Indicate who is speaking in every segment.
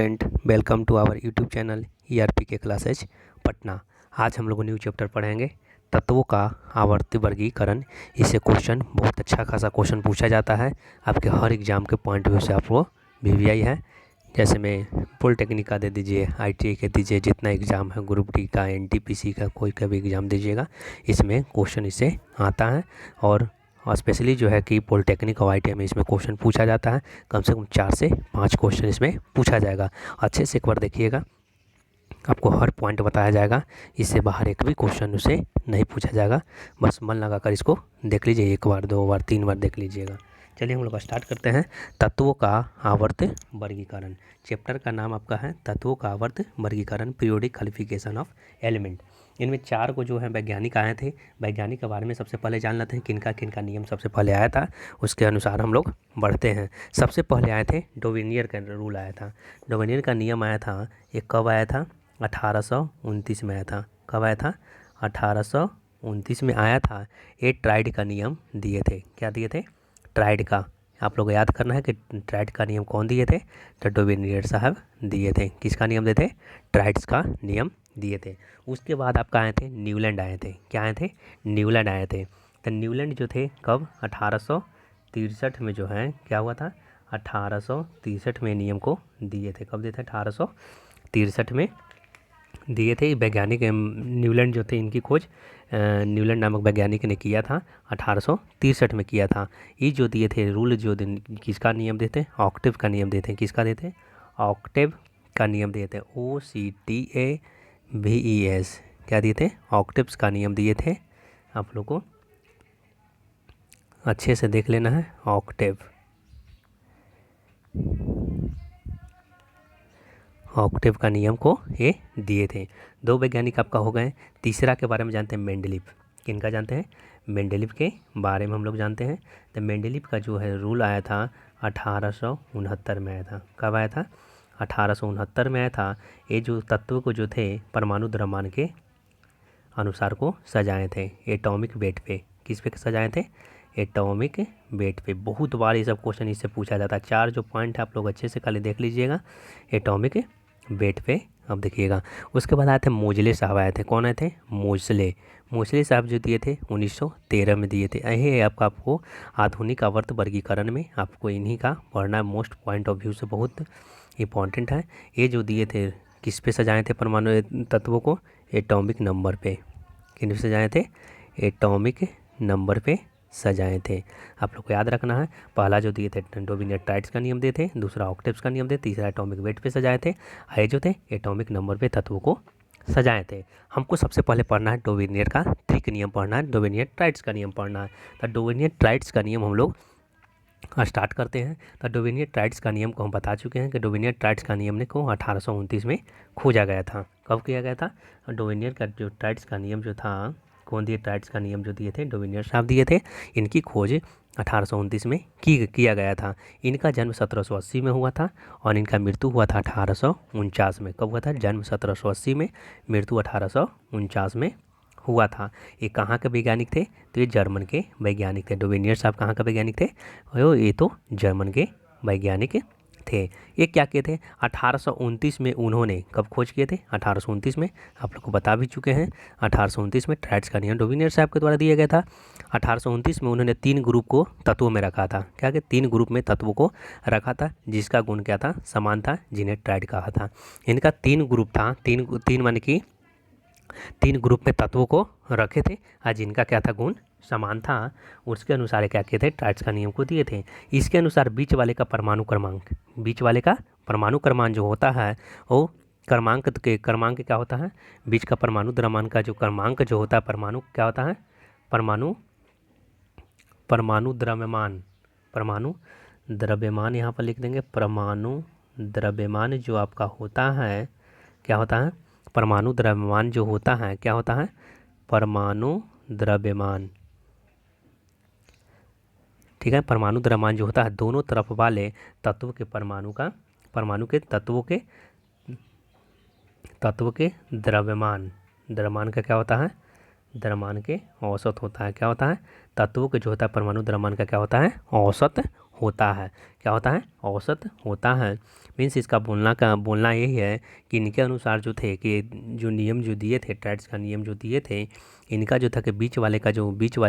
Speaker 1: Friend, welcome to our YouTube channel ERP के classes Patna. आज हम लोग न्यू चैप्टर पढ़ेंगे तत्वों का आवर्ती वर्गीकरण। इससे क्वेश्चन बहुत अच्छा खासा क्वेश्चन पूछा जाता है आपके हर एग्जाम के पॉइंट व्यू से। आपको वीवीआई है, जैसे में पॉलिटेक्निक का दे दीजिए, आईटीआई के दीजिए, जितना एग्ज़ाम है ग्रुप डी का, एनटीपीसी का, कोई का भी एग्ज़ाम दीजिएगा इसमें क्वेश्चन इससे आता है। और स्पेशली जो है कि पॉलिटेक्निक और आईटीआई में इसमें क्वेश्चन पूछा जाता है। कम से कम 4 से 5 क्वेश्चन इसमें पूछा जाएगा। अच्छे से एक बार देखिएगा, आपको हर पॉइंट बताया जाएगा। इससे बाहर एक भी क्वेश्चन उसे नहीं पूछा जाएगा। बस मन लगाकर इसको देख लीजिए, 1 बार 2 बार 3 बार देख लीजिएगा। चलिए हम लोग स्टार्ट करते हैं। तत्वों का आवर्त वर्गीकरण। चैप्टर का नाम आपका है तत्वों का आवर्त वर्गीकरण, पीरियोडिक क्वालिफिकेशन ऑफ एलिमेंट। इनमें 4 को जो है वैज्ञानिक आए थे। वैज्ञानिक के बारे में सबसे पहले जान लेते हैं, किनका किनका नियम सबसे पहले आया था, उसके अनुसार हम लोग बढ़ते हैं। सबसे पहले आए थे डोवेनियर का रूल आया था। डोवेनियर का नियम आया था, ये कब आया था? 1829 में आया था। कब आया था? 1829 में आया था। ये ट्राइड का नियम दिए थे। क्या दिए थे? ट्राइड का। आप लोग याद करना है कि ट्राइड का नियम कौन दिए थे? तो डोवेनियर साहब दिए थे। किसका नियम दिए थे? ट्राइड्स का नियम दिए थे। उसके बाद आपका आए थे न्यूलैंड आए थे। क्या आए थे? न्यूलैंड आए थे। तो न्यूलैंड जो थे कब? 1863 में जो है क्या हुआ था? 1863 में नियम को दिए थे। कब दिए थे? 1863 में दिए थे। वैज्ञानिक न्यूलैंड जो थे, इनकी खोज न्यूलैंड नामक वैज्ञानिक ने किया था, 1863 में किया था। ये जो दिए थे रूल, जो किसका नियम देते? ऑक्टेव का नियम देते हैं। किसका देते? ऑक्टेव का नियम दिए थे। OCTAVES। क्या दिए थे? ऑक्टेव्स का नियम दिए थे। आप लोग को अच्छे से देख लेना है। ऑक्टेव, ऑक्टेव का नियम को ये दिए थे। 2 वैज्ञानिक आपका हो गए। तीसरा के बारे में जानते हैं, मेंडलीव। किनका जानते हैं? मेंडलीव के बारे में हम लोग जानते हैं। तो मेंडलीव का जो है रूल आया था 1869 में आया था। कब आया था? 1869 में आया था। ये जो तत्व को जो थे परमाणु द्रव्यमान के अनुसार को सजाए थे, एटॉमिक वेट पे। किस पे सजाए थे? एटॉमिक वेट पे। बहुत बार ये सब क्वेश्चन इससे पूछा जाता है। 4 जो पॉइंट है आप लोग अच्छे से खाली देख लीजिएगा, एटॉमिक वेट पे। अब देखिएगा, उसके बाद आए थे मोजले साहब आए थे। कौन आए थे? मोजले। मोजले साहब जो दिए थे 1913 में दिए थे। यही आपको आधुनिक आवर्त वर्गीकरण में आपको इन्हीं का पढ़ना मोस्ट पॉइंट ऑफ व्यू से बहुत इंपॉर्टेंट है। ये जो दिए थे किस पे सजाए थे परमाणु तत्वों को? एटॉमिक नंबर पे। किन पे सजाए थे? एटॉमिक नंबर पे सजाए थे। आप लोग को याद रखना है, पहला जो दिए थे डोवेनियर ट्राइड्स का नियम दिए थे, दूसरा ऑक्टेव्स का नियम दिए, तीसरा एटॉमिक वेट पे सजाए थे, ये जो थे एटॉमिक नंबर पे तत्वों को सजाए थे। हमको सबसे पहले पढ़ना है डोवेनियर का ट्रिक नियम पढ़ना है, डोवेनियर ट्राइड्स का नियम पढ़ना है। तो डोवेनियर ट्राइड्स का नियम हम लोग स्टार्ट करते हैं। तो डोवेनियर ट्राइड्स का नियम को हम बता चुके हैं कि डोवेनियर ट्राइड्स का नियम को 1829 में खोजा गया था। कब किया गया था? डोवेनियर का जो ट्राइड्स का नियम जो था, कौन दिए? ट्राइड्स का नियम जो दिए थे डोवेनियर साहब दिए थे। इनकी खोज 1829 में किया गया था। इनका जन्म 1780 में हुआ था और इनका मृत्यु हुआ था 1849 में। कब हुआ था? जन्म 1780 में, मृत्यु 1849 में हुआ था। ये कहाँ के वैज्ञानिक थे? तो ये जर्मन के वैज्ञानिक थे। डोवेनियर साहब कहाँ का वैज्ञानिक थे? ये तो जर्मन के वैज्ञानिक थे। ये क्या किए थे? 1829 में उन्होंने कब खोज किए थे? 1829 में। आप लोग को बता भी चुके हैं, 1829 में ट्राइड्स का नियम डोवेनियर साहब के द्वारा दिया गया था। 1829 में उन्होंने 3 ग्रुप को तत्वों में रखा था। क्या कि 3 ग्रुप में तत्वों को रखा था, जिसका गुण क्या था? समान था, जिन्हें ट्राइड कहा था। इनका 3 ग्रुप था। तीन मान की 3 ग्रुप में तत्वों को रखे थे और जिनका क्या था? गुण समान था। उसके अनुसार क्या किए थे? ट्राइड्स का नियम को दिए थे। इसके अनुसार बीच वाले का परमाणु क्रमांक जो होता है वो क्रमांक क्या होता है? बीच का परमाणु द्रव्यमान का जो क्रमांक जो होता है, परमाणु क्या होता है? परमाणु द्रव्यमान यहाँ पर लिख देंगे। परमाणु द्रव्यमान जो आपका होता है, क्या होता है? परमाणु द्रव्यमान जो होता है, क्या होता है? परमाणु द्रव्यमान। ठीक है, परमाणु द्रव्यमान जो होता है दोनों तरफ वाले तत्व के परमाणु के तत्व के द्रव्यमान का क्या होता है? द्रव्यमान के औसत होता है। क्या होता है? तत्वों के जो होता है परमाणु द्रव्यमान का क्या होता है? औसत होता है। क्या होता है? औसत होता है। मीन्स इसका बोलना यही है कि इनके अनुसार जो थे कि जो नियम जो दिए थे, ट्राइड्स का नियम जो दिए थे, इनका जो था कि बीच वाले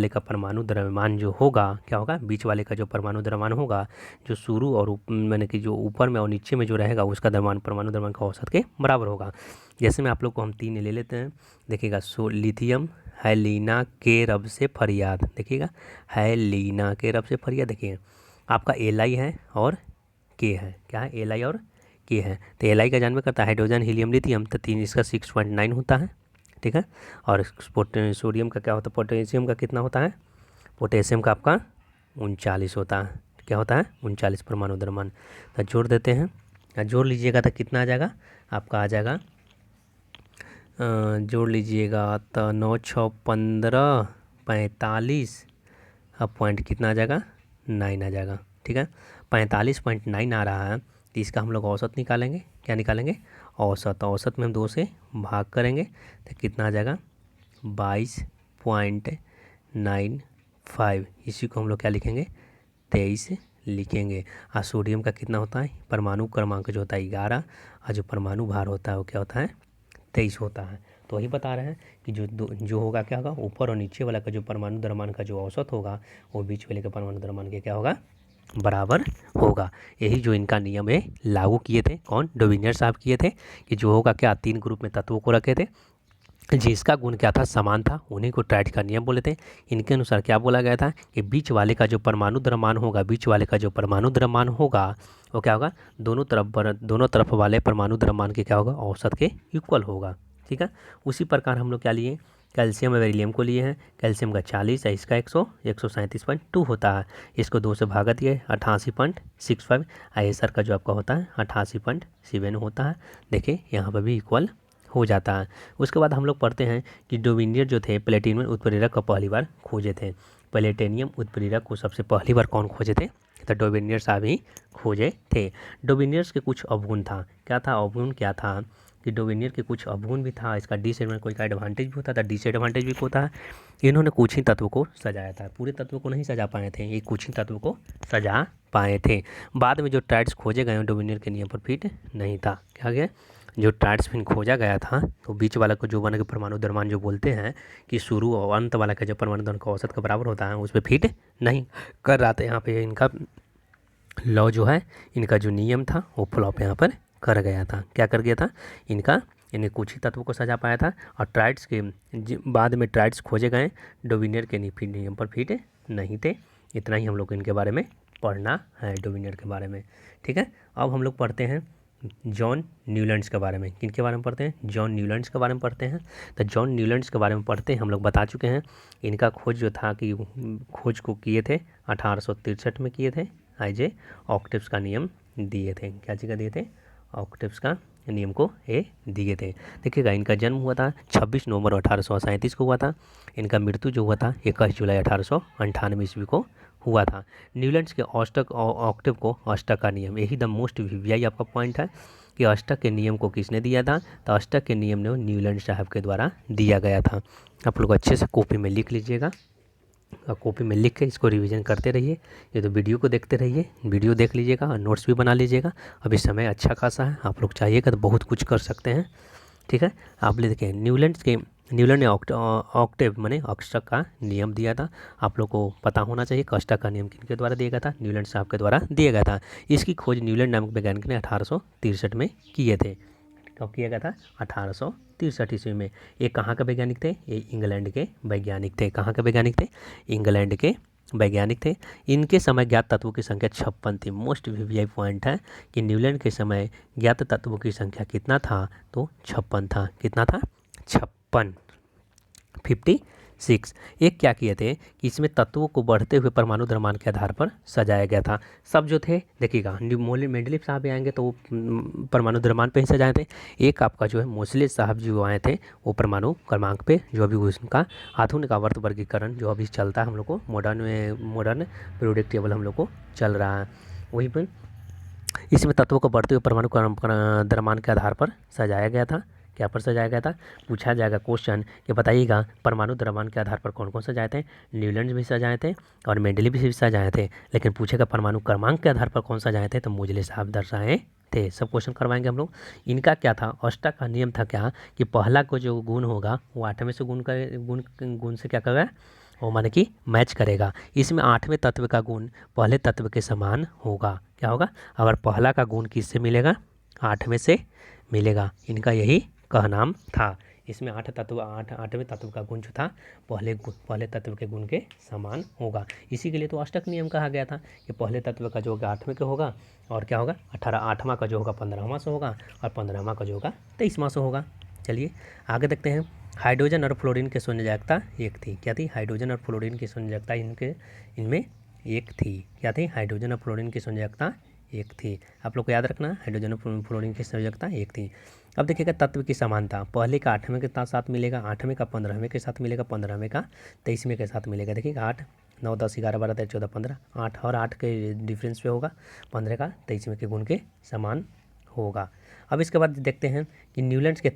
Speaker 1: का परमाणु द्रव्यमान जो होगा, क्या होगा? बीच वाले का जो परमाणु द्रव्यमान होगा, जो शुरू और मैंने कि जो ऊपर में और नीचे में जो रहेगा उसका द्रव्यमान परमाणु द्रव्यमान का औसत के बराबर होगा। जैसे में आप लोग को हम 3 ले लेते हैं। देखिएगा, लिथियम है लीना के रब से फरियाद। देखिएगा, है लीना के रब से फरियाद। देखिए आपका Li है और K है। क्या है? Li और K है। तो Li का जानवे करता है हाइड्रोजन, हीलियम, लिथियम, तो 3 इसका 6.9 होता है। ठीक है। और सोडियम का क्या होता है? पोटेशियम का कितना होता है? पोटेशियम का आपका 39 होता है। क्या होता है? 39 परमाणु द्रव्यमान। तो जोड़ देते हैं, जोड़ लीजिएगा तो कितना आ जाएगा? आपका आ जाएगा, जोड़ लीजिएगा तो 9 6 15 45, अब पॉइंट कितना आ जाएगा? 9 आ जाएगा। ठीक है, 45.9 आ रहा है। तो इसका हम लोग औसत निकालेंगे। क्या निकालेंगे? औसत। औसत में हम 2 से भाग करेंगे तो कितना आ जाएगा? 22.95। इसी को हम लोग क्या लिखेंगे? 23 लिखेंगे। और सोडियम का कितना होता है? परमाणु क्रमांक जो होता है 11, और जो परमाणु भार होता है वो क्या होता है? 23 होता है। तो वही बता रहे हैं कि जो होगा क्या होगा? ऊपर और नीचे वाला का जो परमाणु द्रव्यमान का जो औसत होगा वो बीच वाले के परमाणु द्रव्यमान के क्या होगा? बराबर होगा। यही जो इनका नियम है लागू किए थे, कौन? डोबिनियर साहब किए थे कि जो होगा क्या? 3 ग्रुप में तत्वों को रखे थे, जिसका गुण क्या था? समान था, उन्हीं को ट्राइड का नियम बोले थे। इनके अनुसार क्या बोला गया था कि बीच वाले का जो परमाणु द्रव्यमान होगा, बीच वाले का जो परमाणु द्रव्यमान होगा वो क्या होगा? दोनों तरफ वाले परमाणु द्रव्यमान के क्या होगा? औसत के इक्वल होगा। ठीक है। उसी प्रकार हम लोग क्या लिए? कैल्शियम और बेरिलियम को लिए हैं। कैल्शियम का 40 है, इसका 137.2 होता है। इसको 2 से भागा दिए, 88.65। आयसर का जो आपका होता है 88.7 होता है। देखिए यहाँ पर भी इक्वल हो जाता है। उसके बाद हम लोग पढ़ते हैं कि डोबिनियर जो थे प्लेटिनम उत्प्रेरक को पहली बार खोजे थे। प्लेटिनियम उत्प्रेरक को सबसे पहली बार कौन खोजे थे? तो डोबिनियर साहब ही खोजे थे। डोबिनियर्स के कुछ अवगुण था। क्या था? अवगुण क्या था कि डोबिनियर के कुछ अवगुण भी था। इसका डिसएडवांटेज, कोई का एडवांटेज भी होता था, डिसएडवांटेज भी होता है। इन्होंने कुछ ही तत्वों को सजाया था, पूरे तत्वों को नहीं सजा पाए थे, ये कुछ ही तत्वों को सजा पाए थे। बाद में जो ट्राइड्स खोजे गए डोबिनियर के नियम पर फिट नहीं था। क्या गया? जो ट्राइड्स फिर खोजा गया था तो बीच वाला को जो बना के परमाणु द्रव्यमान जो बोलते हैं कि शुरू और अंत वाला का जो परमाणु द्रव्यमान का औसत का बराबर होता है, उस पर फिट नहीं कर रहा था। यहाँ पे इनका लॉ जो है, इनका जो नियम था वो फ्लॉप यहाँ पर कर गया था। क्या कर गया था? इन्हें कुछ ही तत्वों को सजा पाया था। और ट्राइड्स के बाद में ट्राइड्स खोजे गए, डोबिनियर के नियम पर फिट नहीं थे। इतना ही हम लोग को इनके बारे में पढ़ना है, डोबिनियर के बारे में। ठीक है। अब हम लोग पढ़ते हैं जॉन न्यूलैंड्स के बारे में। किन के बारे में पढ़ते हैं? जॉन न्यूलैंड्स के बारे में पढ़ते हैं। तो जॉन न्यूलैंड्स के बारे में पढ़ते हैं, हम लोग बता चुके हैं। इनका खोज जो था कि खोज को किए थे 1863 में किए थे। आईजे ऑक्टेव्स का नियम दिए थे। क्या चीज़ का दिए थे? ऑक्टेव्स का नियम को ये दिए थे। देखिएगा, इनका जन्म हुआ था 26 नवंबर 1837 को हुआ था। इनका मृत्यु जो हुआ था 21 जुलाई 1898 ईस्वी को हुआ था। न्यूलैंड्स के ऑक्टेव को अष्टक का नियम, यही द मोस्ट वीवीआई आपका पॉइंट है कि अष्टक के नियम को किसने दिया था? तो अष्टक के नियम ने न्यूलैंड साहब के द्वारा दिया गया था। आप लोग अच्छे से कॉपी में लिख लीजिएगा और कॉपी में लिख के इसको रिवीजन करते रहिए। ये तो वीडियो को देखते रहिए, वीडियो देख लीजिएगा और नोट्स भी बना लीजिएगा। अभी समय अच्छा खासा है, आप लोग चाहिएगा तो बहुत कुछ कर सकते हैं। ठीक है। आप ले देखिए, न्यूलैंड ने ऑक्टेव माने अष्टक का नियम दिया था। आप लोग को पता होना चाहिए कि अष्टक का नियम किनके द्वारा दिया गया था? न्यूलैंड साहब के द्वारा दिया गया था। इसकी खोज न्यूलैंड नामक वैज्ञानिक ने 1863 में किए थे। कब किया गया था? 1863 ईस्वी में। ये कहाँ के वैज्ञानिक थे? ये इंग्लैंड के वैज्ञानिक थे। कहाँ के वैज्ञानिक थे? इंग्लैंड के वैज्ञानिक थे। इनके समय ज्ञात तत्वों की संख्या 56 थी। मोस्ट वीवीआई पॉइंट है कि न्यूलैंड के समय ज्ञात तत्वों की संख्या कितना था? तो 56 था। कितना था? 56, 56। एक क्या किए थे कि इसमें तत्वों को बढ़ते हुए परमाणु द्रव्यमान के आधार पर सजाया गया था। सब जो थे देखिएगा, मेंडलीव साहब भी आएंगे तो वो परमाणु द्रव्यमान पे ही सजाए थे। एक आपका जो है मोसले साहब जो आए थे वो परमाणु क्रमांक पे, जो अभी उनका आधुनिक आवर्त वर्गीकरण जो अभी चलता है हम लोग को, मॉडर्न पीरियोडिक टेबल हम लोग को चल रहा है, वहीं पर इसमें तत्वों को बढ़ते हुए परमाणु द्रव्यमान के आधार पर सजाया गया था। क्या क्या पर सजाया गया था, पूछा जाएगा क्वेश्चन कि बताइएगा परमाणु द्रव्यमान के आधार पर कौन कौन सजाए थे। न्यूलैंड भी सजाए थे और मेंडलीव भी सजाए थे, लेकिन पूछेगा परमाणु क्रमांक के आधार पर कौन सजाए थे, तो मुझले साहब दर्शाए थे। सब क्वेश्चन करवाएंगे हम लोग। इनका क्या था, अष्टक का नियम था क्या कि पहला को जो गुण होगा वो 8वें से गुण से क्या करेगा, वो माने कि मैच करेगा। इसमें 8वें तत्व का गुण पहले तत्व के समान होगा। क्या होगा, अगर पहला का गुण किससे मिलेगा, 8वें से मिलेगा। इनका यही कहनाम था। इसमें 8वें तत्व का गुण जो था पहले तत्व के गुण के समान होगा। इसी के लिए तो अष्टक नियम कहा गया था कि पहले तत्व का जो होगा 8वें का होगा, और क्या होगा 8वां का जो होगा 15वां से होगा, और 15वां का जो होगा 23वां से होगा। चलिए आगे देखते हैं। हाइड्रोजन और फ्लोरीन की संयोजकता एक थी। क्या थी, हाइड्रोजन और फ्लोरीन की संयोजकता इनमें एक थी। क्या थी, हाइड्रोजन और फ्लोरीन की संयोजकता एक थी। आप लोग को याद रखना, हाइड्रोजन और फ्लोरीन की संयोजकता एक थी। अब देखिएगा तत्व की समानता, पहले का 8वें के साथ मिलेगा, 8वें का 15वें के साथ मिलेगा, 15वें का 23वें के साथ मिलेगा। देखिएगा 8 9 10 11 12 13 14 15, 8 और 8 के डिफरेंस पे होगा, 15 का 23वें के गुण के समान होगा। अब इसके बाद देखते हैं कि न्यूलैंड्स की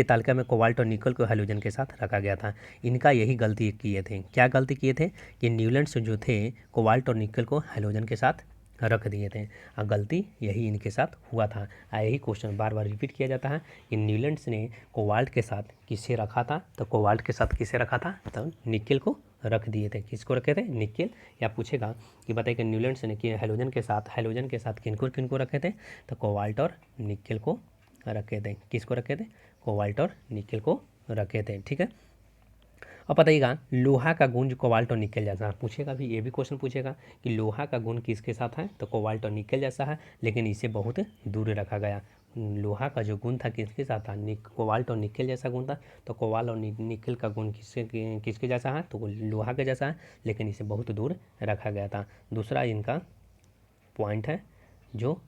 Speaker 1: तालिका में कोबाल्ट और निकल को हैलोजन के साथ रखा गया था। इनका यही गलती किए थे। क्या गलती किए थे कि न्यूलैंड्स जो थे कोबाल्ट और निकल को हैलोजन के साथ रख दिए थे, गलती यही इनके साथ हुआ था। यही क्वेश्चन बार बार रिपीट किया जाता है कि न्यूलैंड्स ने कोबाल्ट के साथ किसे रखा था, तो कोबाल्ट के साथ किसे रखा था, तो निकल को रख दिए थे। किसको रखे थे, निकल। या पूछेगा कि बताइए कि न्यूलैंड्स ने कि हैलोजन के साथ किनको रखे थे, तो कोबाल्ट और निकल को रखे थे। किसको रखे थे, कोबाल्ट और निकल को रखे थे। ठीक है। अब बताइएगा लोहा का गुण जो कोबाल्ट और निकल जैसा है, पूछेगा भी, ये भी क्वेश्चन पूछेगा कि लोहा का गुण किसके साथ है, तो कोबाल्ट और निकल जैसा है, लेकिन इसे बहुत दूर रखा गया। लोहा का जो गुण था किसके साथ था, कोबाल्ट और निकल जैसा गुण था, तो कोबाल्ट और निकल का गुण किसके जैसा है, तो लोहा के जैसा है, लेकिन इसे बहुत दूर रखा गया था। दूसरा इनका पॉइंट है जो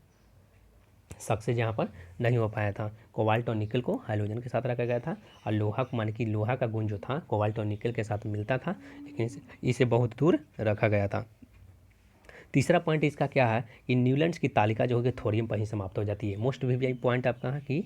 Speaker 1: सक्सेस यहाँ पर नहीं हो पाया था। कोबाल्ट और निकल को हाइड्रोजन के साथ रखा गया था, और लोहा को मान कि लोहा का गुण जो था कोबाल्ट और निकल के साथ मिलता था, लेकिन इसे बहुत दूर रखा गया था। तीसरा पॉइंट इसका क्या है कि न्यूलैंड्स की तालिका जो है थोरियम पर ही समाप्त हो जाती है। मोस्ट वीवीआई पॉइंट आपका है कि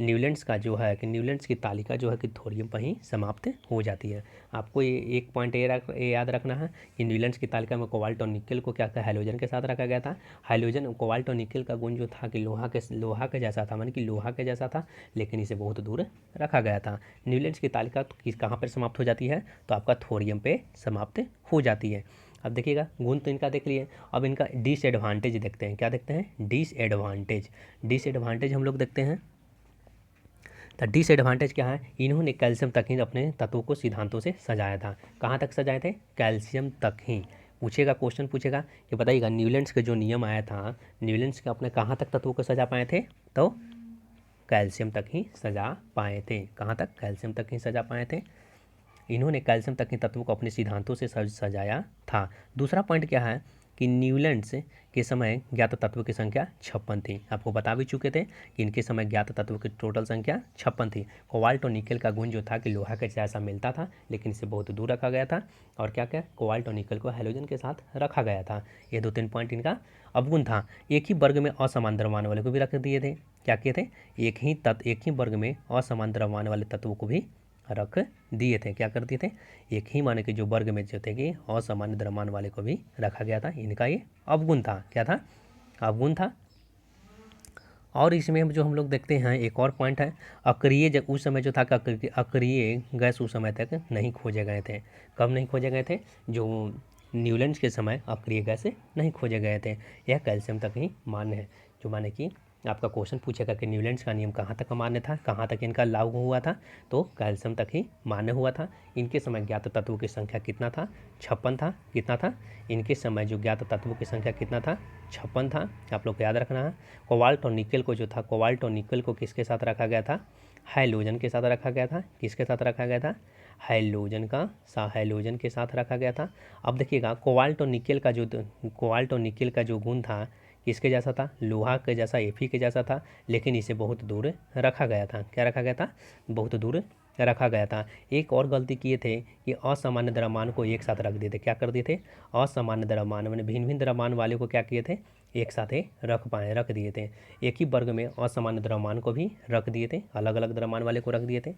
Speaker 1: न्यूलैंड्स का जो है कि न्यूलैंड्स की तालिका जो है कि थोरियम पर ही समाप्त हो जाती है। आपको ये एक पॉइंट ये याद रखना है कि न्यूलैंड्स की तालिका में कोबाल्ट और निकल को क्या था, हैलोजन के साथ रखा गया था। हाइड्रोजन कोबाल्ट और निकल का गुण जो था कि लोहा के जैसा था, माने कि लोहा के जैसा था, लेकिन इसे बहुत दूर रखा गया था। न्यूलैंड्स की तालिका कहाँ पर समाप्त हो जाती है, तो आपका थोरियम पे समाप्त हो जाती है। अब देखिएगा गुण तो इनका देख लिए, अब इनका डिसएडवांटेज देखते हैं। क्या देखते हैं, डिसएडवांटेज हम लोग देखते हैं। तो डिसएडवांटेज क्या है, इन्होंने कैल्शियम तक ही अपने तत्वों को सिद्धांतों से सजाया था। कहाँ तक सजाए थे, कैल्शियम तक ही। पूछेगा क्वेश्चन पूछेगा कि बताइएगा न्यूलैंड्स के जो नियम आया था, न्यूलैंड्स के अपने कहाँ तक तत्वों को सजा पाए थे, तो कैल्शियम तक ही सजा पाए थे। कहाँ तक, कैल्शियम तक ही सजा पाए थे। इन्होंने कैल्शियम तक के तत्वों को अपने सिद्धांतों से सजाया था। दूसरा पॉइंट क्या है कि न्यूलैंड्स के समय ज्ञात तत्वों की संख्या 56 थी। आपको बता भी चुके थे कि इनके समय ज्ञात तत्वों की टोटल संख्या 56 थी। कोबाल्ट और निकल का गुण जो था कि लोहा के जैसा मिलता था, लेकिन इसे बहुत दूर रखा गया था। और क्या क्या, कोबाल्ट और निकल को हैलोजन के साथ रखा गया था। ये 2-3 पॉइंट इनका अवगुण था। एक ही वर्ग में असमान द्रव्यमान वाले को भी रख दिए थे। क्या किए थे, एक ही वर्ग में असमान द्रव्यमान वाले तत्वों को भी रख दिए थे। क्या कर दिए थे, एक ही माने कि जो वर्ग में जो थे कि असामान्य द्रव्यमान वाले को भी रखा गया था। इनका ये अवगुण था। क्या था, अवगुण था। और इसमें जो हम लोग देखते हैं एक और पॉइंट है, अक्रिय उस समय जो था अक्रिय गैस उस समय तक नहीं खोजे गए थे। कब नहीं खोजे गए थे, जो न्यूलैंड्स के समय अक्रिय गैस नहीं खोजे गए थे। यह कैल्शियम तक ही मान्य है। जो माने कि आपका क्वेश्चन पूछेगा कि न्यूलैंड्स का नियम कहाँ तक मान्य था, कहाँ तक इनका लागू हुआ था, तो कैल्शियम तक ही मान्य हुआ था। इनके समय ज्ञात तत्वों की संख्या कितना था, 56 था। कितना था, इनके समय जो ज्ञात तत्वों की संख्या कितना था, 56 था। आप लोग को याद रखना है। कोबाल्ट और निकल को जो था, कोबाल्ट और निकल को किसके साथ रखा गया था, हाइड्रोजन के साथ रखा गया था। किसके साथ रखा गया था, हाइड्रोजन के साथ रखा गया था। अब देखिएगा कोबाल्ट और निकल का जो गुण था किसके जैसा था, लोहा के जैसा, Fe के जैसा था, लेकिन इसे बहुत दूर रखा गया था। क्या रखा गया था, बहुत दूर रखा गया था। एक और गलती किए थे कि असामान्य द्रव्यमान को एक साथ रख दिए थे। क्या कर दिए थे, असामान्य द्रव्यमान मैंने भिन्न भिन्न द्रव्यमान वाले को क्या किए थे, एक साथ रख दिए थे। एक ही वर्ग में असामान्य द्रव्यमान को भी रख दिए थे, अलग अलग द्रव्यमान वाले को रख दिए थे।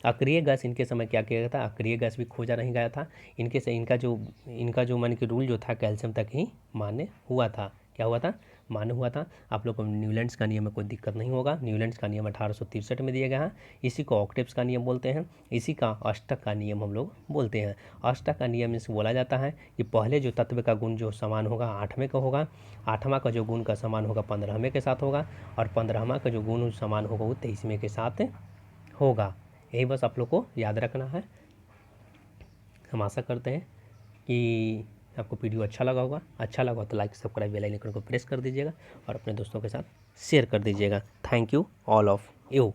Speaker 1: अक्रिय गैस इनके समय क्या किया गया था, अक्रिय गैस भी खोजा नहीं गया था। इनके से इनका जो मान कि रूल जो था कैल्शियम तक ही मान्य हुआ था। क्या हुआ था, मान्य हुआ था। आप लोग को न्यूलैंड्स का नियम में कोई दिक्कत नहीं होगा। न्यूलैंड्स का नियम 1863 में दिया गया है। इसी को ऑक्टेव्स का नियम बोलते हैं, इसी का अष्टक का नियम हम लोग बोलते हैं। अष्टक का नियम से बोला जाता है कि पहले जो तत्व का गुण जो समान होगा 8वें का होगा, 8वां का जो गुण का समान होगा 15वें के साथ होगा, और 15वां का जो गुण समान होगा वो 23वें के साथ होगा। यही बस आप लोग को याद रखना है। हम आशा करते हैं कि आपको वीडियो अच्छा लगा होगा। अच्छा लगा तो लाइक सब्सक्राइब बेल आइकन को प्रेस कर दीजिएगा और अपने दोस्तों के साथ शेयर कर दीजिएगा। Thank you all of you.